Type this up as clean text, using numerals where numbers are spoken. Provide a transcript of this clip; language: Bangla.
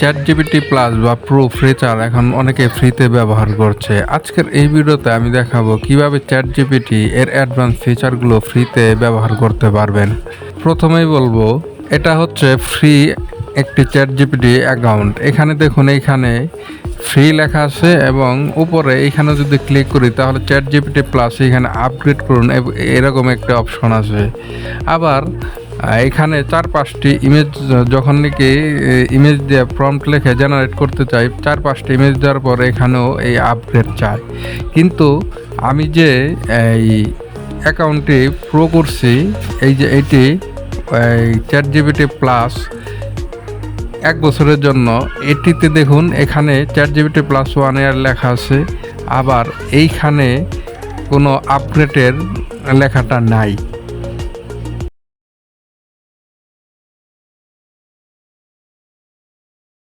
চ্যাটজিপিটি প্লাস বা প্রো ফিচার এখন অনেকে ফ্রিতে ব্যবহার করছে। আজকের এই ভিডিওতে আমি দেখাবো কিভাবে চ্যাটজিপিটি এর অ্যাডভান্স ফিচারগুলো ফ্রিতে ব্যবহার করতে পারবেন। প্রথমেই বলবো এটা হচ্ছে ফ্রি একটি চ্যাটজিপিটি অ্যাকাউন্ট। এখানে দেখুন, এইখানে ফ্রি লেখা আছে এবং উপরে এইখানে যদি ক্লিক করি তাহলে চ্যাটজিপিটি প্লাস এখানে আপগ্রেড করুন এরকম একটা অপশন আছে। আবার এখানে 4-5টি ইমেজ যখন নাকি ইমেজ দিয়ে প্রম্পট লিখে জেনারেট করতে চাই, 4-5টি ইমেজ দেওয়ার পর এখানেও এই আপগ্রেড চাই। কিন্তু আমি যে এই অ্যাকাউন্টটি প্রো করছি, এই যে এটি চ্যাটজিপিটি প্লাস 1 বছরের জন্য, এটিতে দেখুন এখানে চ্যাটজিপিটি প্লাস 1 ইয়ার লেখা আছে। আবার এইখানে কোনো আপগ্রেডের লেখাটা নাই।